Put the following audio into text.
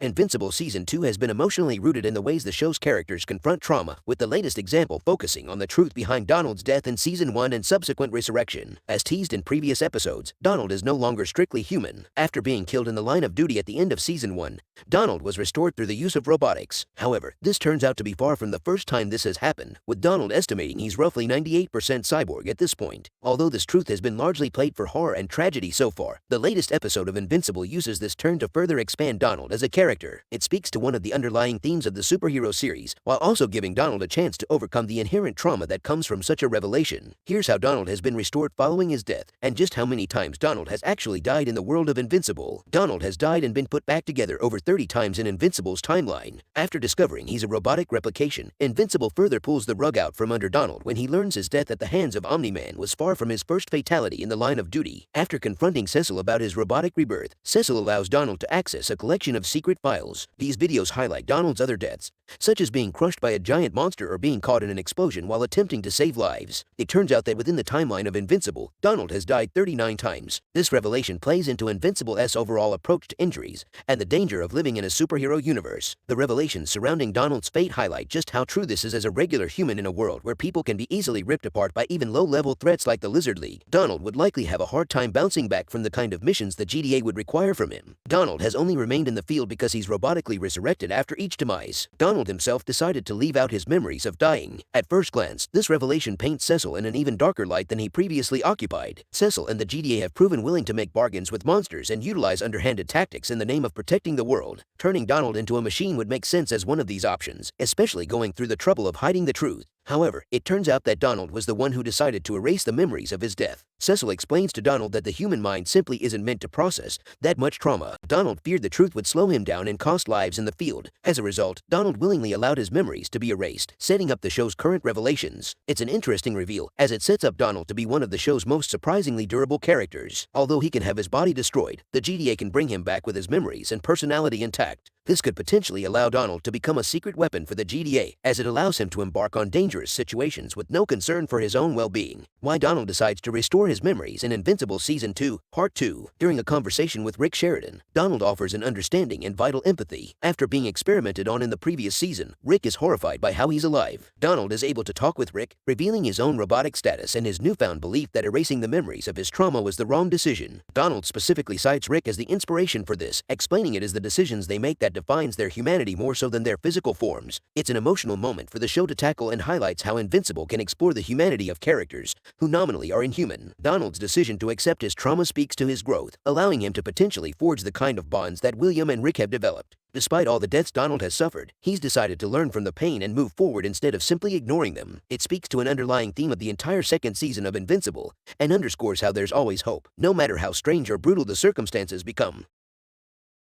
Invincible Season 2 has been emotionally rooted in the ways the show's characters confront trauma, with the latest example focusing on the truth behind Donald's death in Season 1 and subsequent resurrection. As teased in previous episodes, Donald is no longer strictly human. After being killed in the line of duty at the end of Season 1, Donald was restored through the use of robotics. However, this turns out to be far from the first time this has happened, with Donald estimating he's roughly 98% cyborg at this point. Although this truth has been largely played for horror and tragedy so far, the latest episode of Invincible uses this turn to further expand Donald as a character. It speaks to one of the underlying themes of the superhero series, while also giving Donald a chance to overcome the inherent trauma that comes from such a revelation. Here's how Donald has been restored following his death, and just how many times Donald has actually died in the world of Invincible. Donald has died and been put back together over 30 times in Invincible's timeline. After discovering he's a robotic replication, Invincible further pulls the rug out from under Donald when he learns his death at the hands of Omni-Man was far from his first fatality in the line of duty. After confronting Cecil about his robotic rebirth, Cecil allows Donald to access a collection of secret files. These videos highlight Donald's other deaths, such as being crushed by a giant monster or being caught in an explosion while attempting to save lives. It turns out that within the timeline of Invincible, Donald has died 39 times. This revelation plays into Invincible's overall approach to injuries and the danger of living in a superhero universe. The revelations surrounding Donald's fate highlight just how true this is as a regular human in a world where people can be easily ripped apart by even low-level threats like the Lizard League. Donald would likely have a hard time bouncing back from the kind of missions the GTA would require from him. Donald has only remained in the field because he's robotically resurrected after each demise. Donald himself decided to leave out his memories of dying. At first glance, this revelation paints Cecil in an even darker light than he previously occupied. Cecil and the GTA have proven willing to make bargains with monsters and utilize underhanded tactics in the name of protecting the world. Turning Donald into a machine would make sense as one of these options, especially going through the trouble of hiding the truth. However, it turns out that Donald was the one who decided to erase the memories of his death. Cecil explains to Donald that the human mind simply isn't meant to process that much trauma. Donald feared the truth would slow him down and cost lives in the field. As a result, Donald willingly allowed his memories to be erased, setting up the show's current revelations. It's an interesting reveal, as it sets up Donald to be one of the show's most surprisingly durable characters. Although he can have his body destroyed, the GTA can bring him back with his memories and personality intact. This could potentially allow Donald to become a secret weapon for the GTA, as it allows him to embark on dangerous situations with no concern for his own well-being. Why Donald decides to restore his memories in Invincible Season 2, Part 2. During a conversation with Rick Sheridan, Donald offers an understanding and vital empathy. After being experimented on in the previous season, Rick is horrified by how he's alive. Donald is able to talk with Rick, revealing his own robotic status and his newfound belief that erasing the memories of his trauma was the wrong decision. Donald specifically cites Rick as the inspiration for this, explaining it as the decisions they make that defines their humanity more so than their physical forms. It's an emotional moment for the show to tackle and highlights how Invincible can explore the humanity of characters who nominally are inhuman. Donald's decision to accept his trauma speaks to his growth, allowing him to potentially forge the kind of bonds that William and Rick have developed. Despite all the deaths Donald has suffered, he's decided to learn from the pain and move forward instead of simply ignoring them. It speaks to an underlying theme of the entire second season of Invincible and underscores how there's always hope, no matter how strange or brutal the circumstances become.